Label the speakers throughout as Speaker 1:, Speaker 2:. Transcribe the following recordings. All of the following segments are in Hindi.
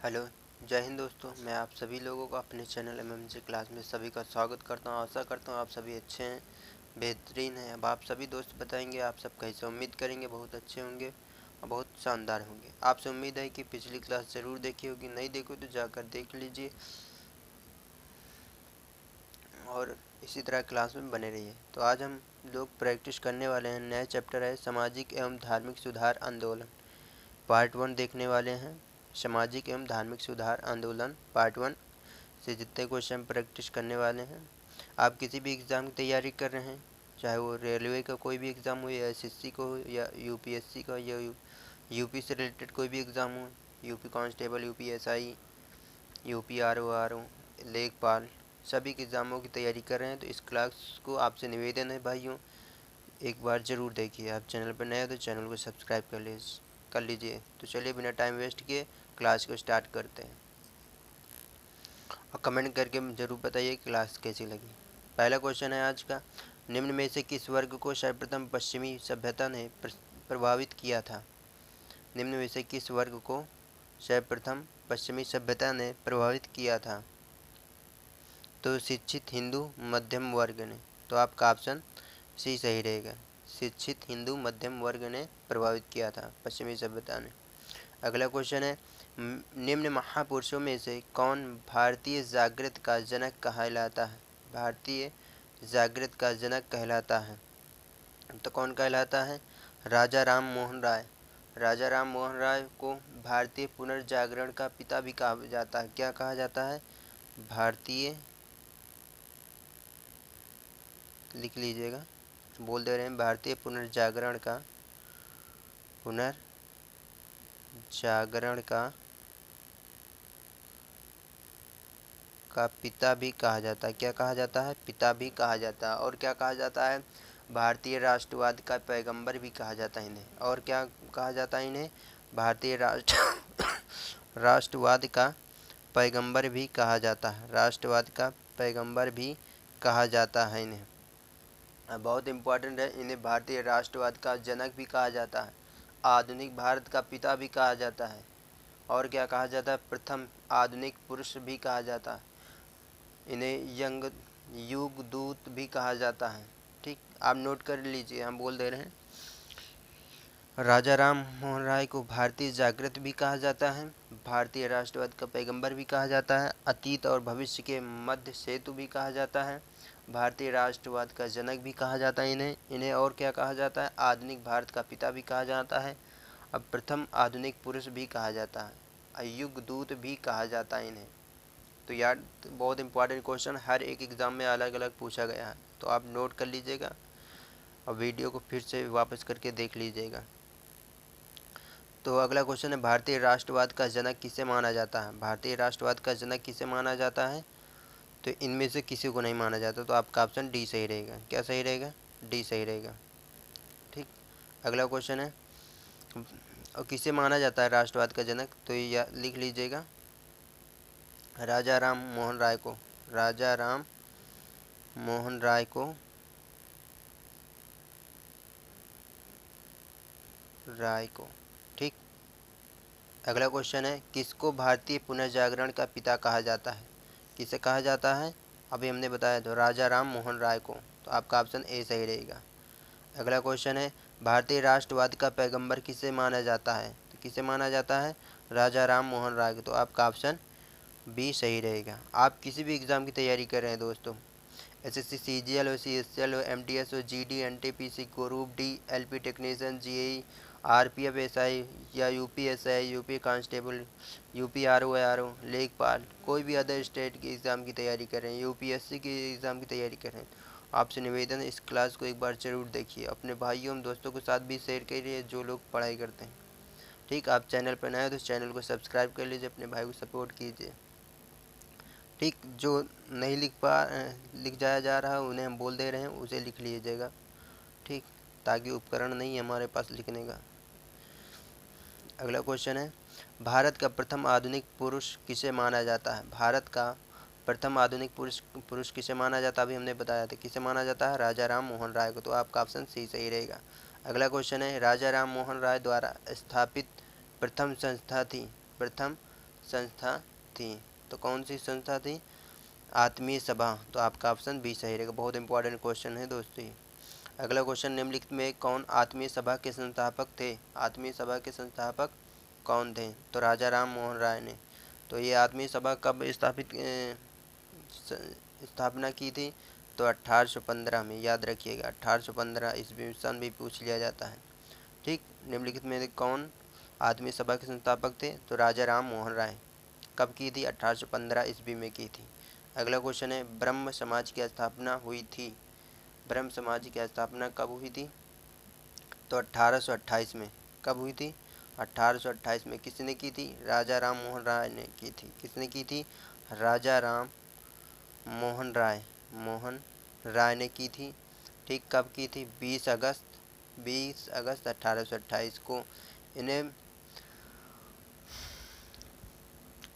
Speaker 1: हेलो, जय हिंद दोस्तों। मैं आप सभी लोगों को अपने चैनल एमएमजे क्लास में सभी का स्वागत करता हूं। आशा करता हूं आप सभी अच्छे हैं, बेहतरीन हैं। अब आप सभी दोस्त बताएंगे आप सब कैसे। उम्मीद करेंगे बहुत अच्छे होंगे और बहुत शानदार होंगे। आपसे उम्मीद है कि पिछली क्लास ज़रूर देखी होगी, नहीं देखी तो जाकर देख लीजिए और इसी तरह क्लास में बने रहिए। तो आज हम लोग प्रैक्टिस करने वाले हैं। नया चैप्टर है सामाजिक एवं धार्मिक सुधार आंदोलन, पार्ट 1 देखने वाले हैं। सामाजिक एवं धार्मिक सुधार आंदोलन पार्ट 1 से जितने क्वेश्चन प्रैक्टिस करने वाले हैं। आप किसी भी एग्ज़ाम की तैयारी कर रहे हैं, चाहे वो रेलवे का कोई भी एग्ज़ाम हो या एसएससी को हो या यूपीएससी का या यूपी से रिलेटेड कोई भी एग्ज़ाम हो, UP constable, UP SI, UP RO, लेखपाल, सभी के एग्ज़ामों की तैयारी कर रहे हैं तो इस क्लास को आपसे निवेदन है भाइयों, एक बार ज़रूर देखिए। आप चैनल पर नए हो तो चैनल को सब्सक्राइब कर लीजिए। तो चलिए बिना टाइम वेस्ट किए क्लास को स्टार्ट करते हैं और कमेंट करके ज़रूर बताइए क्लास कैसी लगी। पहला क्वेश्चन है आज का, निम्न में से किस वर्ग को सर्वप्रथम पश्चिमी सभ्यता ने प्रभावित किया था? निम्न में से किस वर्ग को सर्वप्रथम पश्चिमी सभ्यता ने प्रभावित किया था? तो शिक्षित हिंदू मध्यम वर्ग ने। तो आपका ऑप्शन सी सही रहेगा। शिक्षित हिंदू मध्यम वर्ग ने प्रभावित किया था पश्चिमी सभ्यता ने। अगला क्वेश्चन है, निम्न महापुरुषों में से कौन भारतीय जागृत का जनक कहलाता है? भारतीय जागृत का जनक कहलाता है तो कौन कहलाता है? राजा राम मोहन राय। राजा राम मोहन राय को भारतीय पुनर्जागरण का पिता भी कहा जाता है। क्या कहा जाता है? भारतीय, लिख लीजिएगा, बोल दे रहे हैं, भारतीय पुनर्जागरण का पिता भी कहा जाता है। क्या कहा जाता है? पिता भी कहा जाता है। और क्या कहा जाता है? भारतीय राष्ट्रवाद का पैगंबर भी कहा जाता है इन्हें। और क्या कहा जाता है इन्हें? भारतीय राष्ट्रवाद का पैगंबर भी कहा जाता है। राष्ट्रवाद का पैगंबर भी कहा जाता है इन्हें। बहुत इम्पोर्टेंट है, इन्हें भारतीय राष्ट्रवाद का जनक भी कहा जाता है, आधुनिक भारत का पिता भी कहा जाता है। और क्या कहा जाता है? प्रथम आधुनिक पुरुष भी कहा जाता है। इन्हें युग दूत भी कहा जाता है। ठीक, आप नोट कर लीजिए, हम बोल दे रहे हैं। राजा राम मोहन राय को भारतीय जागृत भी कहा जाता है, भारतीय राष्ट्रवाद का पैगंबर भी कहा जाता है, अतीत और भविष्य के मध्य सेतु भी कहा जाता है, भारतीय राष्ट्रवाद का जनक भी कहा जाता है इन्हें और क्या कहा जाता है? आधुनिक भारत का पिता भी कहा जाता है, अब प्रथम आधुनिक पुरुष भी कहा जाता है, युग दूत भी कहा जाता है इन्हें। तो यार बहुत इंपॉर्टेंट क्वेश्चन हर एक एग्ज़ाम में अलग अलग पूछा गया है, तो आप नोट कर लीजिएगा और वीडियो को फिर से वापस करके देख लीजिएगा। तो अगला क्वेश्चन है, भारतीय राष्ट्रवाद का जनक किसे माना जाता है? भारतीय राष्ट्रवाद का जनक किसे माना जाता है? तो इनमें से किसी को नहीं माना जाता, तो आपका ऑप्शन डी सही रहेगा। क्या सही रहेगा? डी सही रहेगा। ठीक, अगला क्वेश्चन है, और किसे माना जाता है राष्ट्रवाद का जनक? तो ये लिख लीजिएगा, राजा राम मोहन राय को। राजा राम मोहन राय को ठीक। अगला क्वेश्चन है, किसको भारतीय पुनर्जागरण का पिता कहा जाता है? किसे कहा जाता है? अभी हमने बताया तो राजा राम मोहन राय को, तो आपका ऑप्शन ए सही रहेगा। अगला क्वेश्चन है, भारतीय राष्ट्रवाद का पैगंबर किसे माना जाता है? तो किसे माना जाता है? राजा राम मोहन राय को, तो आपका ऑप्शन बी सही रहेगा। आप किसी भी एग्ज़ाम की तैयारी कर रहे हैं दोस्तों, एसएससी सीजीएल हो, सीएसएल हो, एमटीएस हो, GD, NTPC, group D, LP technician, GAE, RPF SI या UP SI, UP constable, UP RO, लेखपाल, कोई भी अदर स्टेट की एग्ज़ाम की तैयारी कर रहे हैं, यूपीएससी की एग्ज़ाम की तैयारी कर रहे हैं, आपसे निवेदन है इस क्लास को एक बार ज़रूर देखिए। अपने भाइयों और दोस्तों के साथ भी शेयर करिए जो लोग पढ़ाई करते हैं। ठीक, आप चैनल पर नए हो तो चैनल को सब्सक्राइब कर लीजिए, अपने भाई को सपोर्ट कीजिए। ठीक, जो नहीं लिख जाया जा रहा उन्हें हम बोल दे रहे हैं, उसे लिख लीजिएगा। ठीक, ताकि उपकरण नहीं है हमारे पास लिखने का। अगला क्वेश्चन है, भारत का प्रथम आधुनिक पुरुष किसे माना जाता है? भारत का प्रथम आधुनिक पुरुष किसे माना जाता है? अभी हमने बताया था किसे माना जाता है, राजा राम मोहन राय को, तो आपका ऑप्शन सी सही रहेगा। अगला क्वेश्चन है, राजा राम मोहन राय द्वारा स्थापित प्रथम संस्था थी। तो कौन सी संस्था थी? आत्मीय सभा। तो आपका ऑप्शन बी सही रहेगा। बहुत इंपॉर्टेंट क्वेश्चन है दोस्तों ये। अगला क्वेश्चन, निम्नलिखित में कौन आत्मीय सभा के संस्थापक थे? आत्मीय सभा के संस्थापक कौन थे? तो राजा राम मोहन राय ने। तो ये आत्मीय सभा कब स्थापना की थी? तो 1815 में, याद रखिएगा 1815 ईस्वी सन भी पूछ लिया जाता है। ठीक, निम्नलिखित में कौन आत्मीय सभा के संस्थापक थे? तो राजा राम मोहन राय। कब की थी? 1815 ईस्वी में की थी। अगला क्वेश्चन है, ब्रह्म समाज की स्थापना हुई थी। ब्रह्म समाज की स्थापना कब हुई थी? तो 1828 में। कब हुई थी? 1828 में। किसने की थी? राजा राम मोहन राय ने की थी। किसने की थी? राजा राम मोहन राय ने की थी। ठीक, कब की थी? 20 अगस्त 1828 को इन्हें,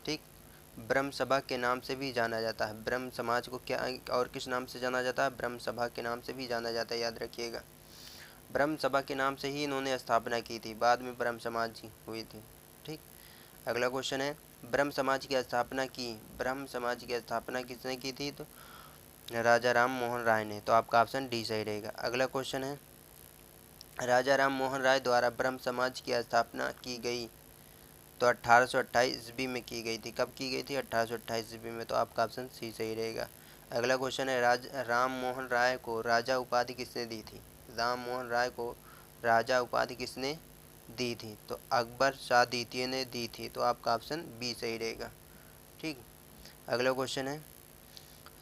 Speaker 1: ठीक, ब्रह्म सभा के नाम से भी जाना जाता है। ब्रह्म समाज को क्या और किस नाम से जाना जाता है? ब्रह्म सभा के नाम से भी जाना जाता है, याद रखिएगा। ब्रह्म सभा के नाम से ही इन्होंने स्थापना की थी, बाद में ब्रह्म समाज हुई थी। ठीक, अगला क्वेश्चन है, ब्रह्म समाज की स्थापना की, ब्रह्म समाज की स्थापना किसने की थी? तो राजा राम मोहन राय ने। तो आपका ऑप्शन डी सही रहेगा। अगला क्वेश्चन है, राजा राम मोहन राय द्वारा ब्रह्म समाज की स्थापना की गई। तो 1828 ईस्वी में की गई थी। कब की गई थी? 1828 ईस्वी में। तो आपका ऑप्शन सी सही रहेगा। अगला क्वेश्चन है, राम मोहन राय को राजा उपाधि किसने दी थी? राम मोहन राय को राजा उपाधि किसने दी थी? तो अकबर शाह द्वितीय ने दी थी। तो आपका ऑप्शन बी सही रहेगा। ठीक, अगला क्वेश्चन है,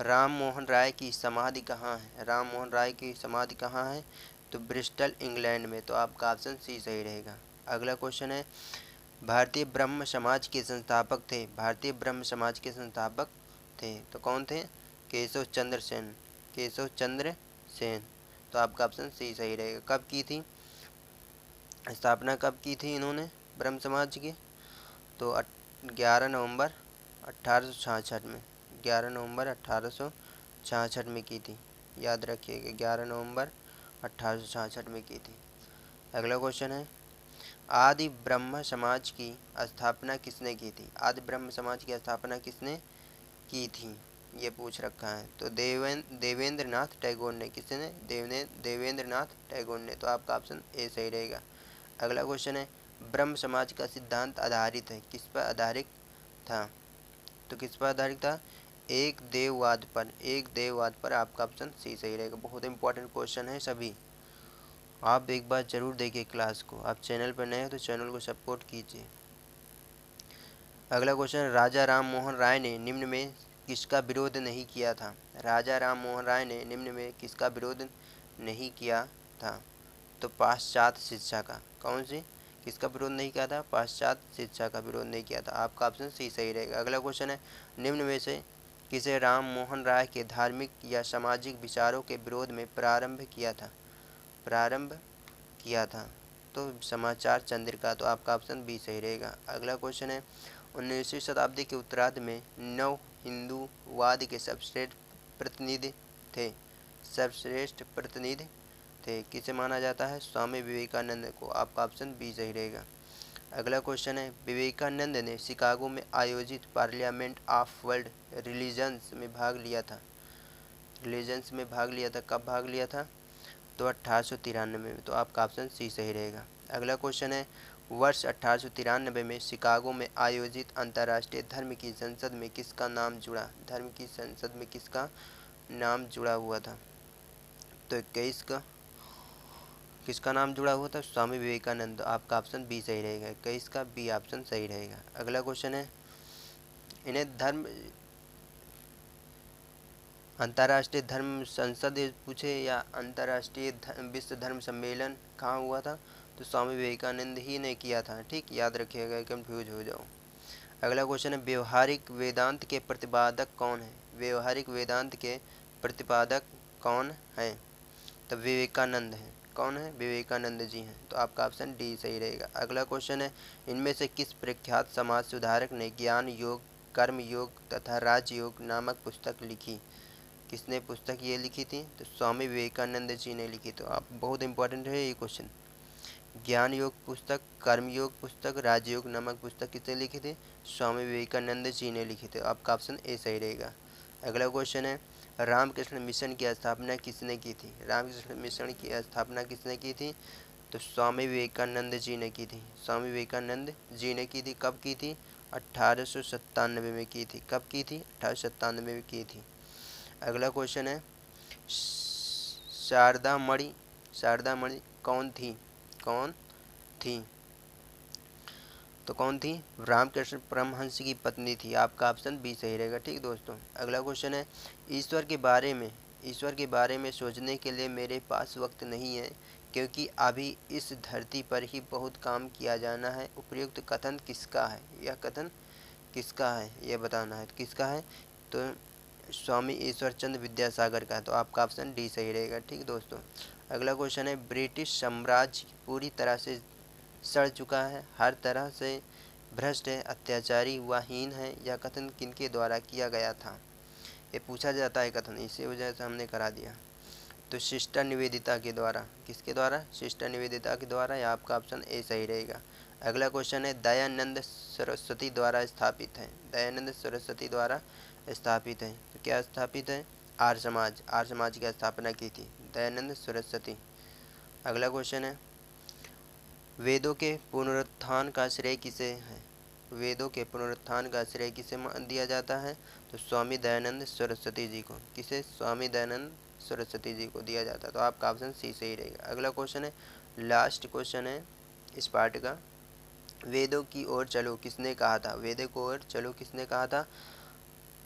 Speaker 1: राम मोहन राय की समाधि कहाँ है? राम मोहन राय की समाधि कहाँ है? तो ब्रिस्टल, इंग्लैंड में। तो आपका ऑप्शन सी सही रहेगा। अगला क्वेश्चन है, भारतीय ब्रह्म समाज के संस्थापक थे। भारतीय ब्रह्म समाज के संस्थापक थे तो कौन थे? केशव चंद्र सेन। केशव चंद्र सेन। तो आपका ऑप्शन सी सही रहेगा। कब की थी स्थापना? कब की थी इन्होंने ब्रह्म समाज की? तो 11 नवंबर 1866 में। 11 नवंबर 1866 में की थी, याद रखिएगा। 11 नवंबर 1866 में की थी। अगला क्वेश्चन है, आदि ब्रह्म समाज की स्थापना किसने की थी? आदि ब्रह्म समाज की स्थापना किसने की थी, ये पूछ रखा है। तो देवेंद्र नाथ टैगोर ने। किसने? देवेंद्र नाथ टैगोर ने। तो आपका ऑप्शन ए सही रहेगा। अगला क्वेश्चन है, ब्रह्म समाज का सिद्धांत आधारित है, किस पर आधारित था? तो किस पर आधारित था? एक देववाद पर। एक देववाद पर। आपका ऑप्शन सी सही रहेगा। बहुत इंपॉर्टेंट क्वेश्चन है सभी, आप एक बार जरूर देखिए क्लास को। आप चैनल पर नए हो तो चैनल को सपोर्ट कीजिए। अगला क्वेश्चन, राजा राम मोहन राय ने निम्न में किसका विरोध नहीं किया था? राजा राम मोहन राय ने निम्न में किसका विरोध नहीं किया था? तो पाश्चात्य शिक्षा का। कौन सी? किसका विरोध नहीं किया था? पाश्चात्य शिक्षा का विरोध नहीं किया था। आपका ऑप्शन सी सही रहेगा। अगला क्वेश्चन है, निम्न में से किसे राम मोहन राय के धार्मिक या सामाजिक विचारों के विरोध में प्रारंभ किया था? प्रारंभ किया था तो समाचार चंद्रिका। तो आपका ऑप्शन बी सही रहेगा। अगला क्वेश्चन है, 19वीं शताब्दी के उत्तरार्ध में नव हिंदूवाद के सर्वश्रेष्ठ प्रतिनिधि थे। सर्वश्रेष्ठ प्रतिनिधि थे किसे माना जाता है? स्वामी विवेकानंद को। आपका ऑप्शन बी सही रहेगा। अगला क्वेश्चन है, विवेकानंद ने शिकागो में आयोजित पार्लियामेंट ऑफ वर्ल्ड रिलीजन्स में भाग लिया था। रिलीजन्स में भाग लिया था, कब भाग लिया था? तो 1893 में। तो आपका ऑप्शन सी सही रहेगा। अगला क्वेश्चन है, वर्ष 1893 में शिकागो में आयोजित अंतर्राष्ट्रीय धर्म की संसद में किसका नाम जुड़ा? धर्म की संसद में किसका नाम जुड़ा हुआ था? तो 21 का किसका नाम जुड़ा हुआ था? स्वामी विवेकानंद। आपका ऑप्शन बी सही रहेगा। 21 का बी ऑप्शन सही रहेगा। अगला क्वेश्चन है, इन्हें धर्म अंतर्राष्ट्रीय धर्म संसद पूछे या अंतर्राष्ट्रीय विश्व धर्म सम्मेलन कहाँ हुआ था? तो स्वामी विवेकानंद ही ने किया था। ठीक, याद रखिएगा, कंफ्यूज हो जाओ। अगला क्वेश्चन है, व्यवहारिक वेदांत के प्रतिपादक कौन है? व्यवहारिक वेदांत के प्रतिपादक कौन है? तो विवेकानंद है। कौन है? विवेकानंद जी हैं। तो आपका ऑप्शन डी सही रहेगा। अगला क्वेश्चन है, इनमें से किस प्रख्यात समाज सुधारक ने ज्ञान योग, कर्म योग तथा राजयोग नामक पुस्तक लिखी? किसने पुस्तक ये लिखी थी? तो स्वामी विवेकानंद जी ने लिखी। तो आप बहुत इंपॉर्टेंट है ये क्वेश्चन। ज्ञान योग पुस्तक, कर्मयोग पुस्तक, राजयोग नामक पुस्तक किसने लिखी थी? स्वामी विवेकानंद जी ने लिखी थी। आपका ऑप्शन ए सही रहेगा। अगला क्वेश्चन है, रामकृष्ण मिशन की स्थापना किसने की थी? रामकृष्ण मिशन की स्थापना किसने की थी? तो स्वामी विवेकानंद जी ने की थी। स्वामी विवेकानंद जी ने की थी। कब की थी? 1897 में की थी। कब की थी? 1897 में की थी। अगला क्वेश्चन है, शारदा मणि, शारदा मणि कौन थी? कौन थी? तो कौन थी? रामकृष्ण परमहंस की पत्नी थी। आपका ऑप्शन बी सही रहेगा। ठीक दोस्तों, अगला क्वेश्चन है, ईश्वर के बारे में सोचने के लिए मेरे पास वक्त नहीं है, क्योंकि अभी इस धरती पर ही बहुत काम किया जाना है। उपयुक्त कथन किसका है? यह कथन किसका है, यह बताना है। किसका है? तो स्वामी ईश्वर चंद्र विद्यासागर का है। तो आपका ऑप्शन डी सही रहेगा। ठीक दोस्तों, अगला क्वेश्चन है, ब्रिटिश साम्राज्य पूरी तरह से सड़ चुका है, हर तरह से भ्रष्ट है, अत्याचारी व हीन है, यह कथन किनके द्वारा किया गया था? ये पूछा जाता है कथन, इसी वजह से हमने करा दिया। तो सिस्टर निवेदिता के द्वारा। किसके द्वारा? सिस्टर निवेदिता के द्वारा। या आपका ऑप्शन ए सही रहेगा। अगला क्वेश्चन है, दयानंद सरस्वती द्वारा स्थापित है। दयानंद सरस्वती द्वारा स्थापित है। तो क्या स्थापित है? आर्य समाज। आर्य समाज की स्थापना की थी दयानंद सरस्वती। अगला क्वेश्चन है, वेदों के पुनरुत्थान का श्रेय किसे है? वेदों के पुनरुत्थान का श्रेय किसे दिया जाता है? तो स्वामी दयानंद सरस्वती जी को। किसे? स्वामी दयानंद सरस्वती जी को दिया जाता है। तो आपका ऑप्शन सी सही रहेगा। अगला क्वेश्चन है, लास्ट क्वेश्चन है इस पार्ट का, वेदों की ओर चलो किसने कहा था? वेदों की ओर चलो किसने कहा था?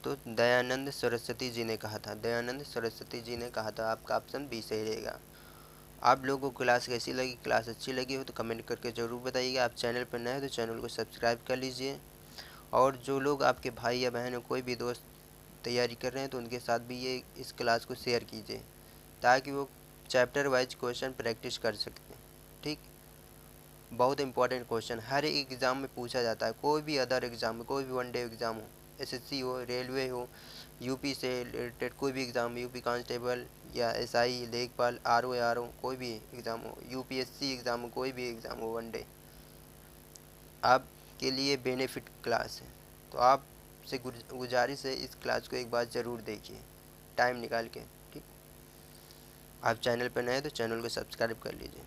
Speaker 1: तो दयानंद सरस्वती जी ने कहा था। दयानंद सरस्वती जी ने कहा था। आपका ऑप्शन बी सही रहेगा। आप लोगों को क्लास कैसी लगी? क्लास अच्छी लगी हो तो कमेंट करके ज़रूर बताइएगा। आप चैनल पर नए हो तो चैनल को सब्सक्राइब कर लीजिए। और जो लोग आपके भाई या बहन कोई भी दोस्त तैयारी कर रहे हैं तो उनके साथ भी ये इस क्लास को शेयर कीजिए, ताकि वो चैप्टर वाइज क्वेश्चन प्रैक्टिस कर सकते हैं। ठीक, बहुत इंपॉर्टेंट क्वेश्चन हर एक एग्ज़ाम में पूछा जाता है। कोई भी अदर एग्ज़ाम में, कोई भी वनडे एग्ज़ाम हो, एसएससी हो, रेलवे हो, यूपी से रिलेटेड कोई भी एग्ज़ाम, यूपी कांस्टेबल या एसआई, लेखपाल, आरओ, कोई भी एग्ज़ाम हो, यूपीएससी एग्ज़ाम हो, कोई भी एग्ज़ाम हो, वनडे आपके लिए बेनिफिट क्लास है। तो आपसे गुजारिश है इस क्लास को एक बार ज़रूर देखिए टाइम निकाल के। ठीक, आप चैनल पर नए हैं तो चैनल को सब्सक्राइब कर लीजिए।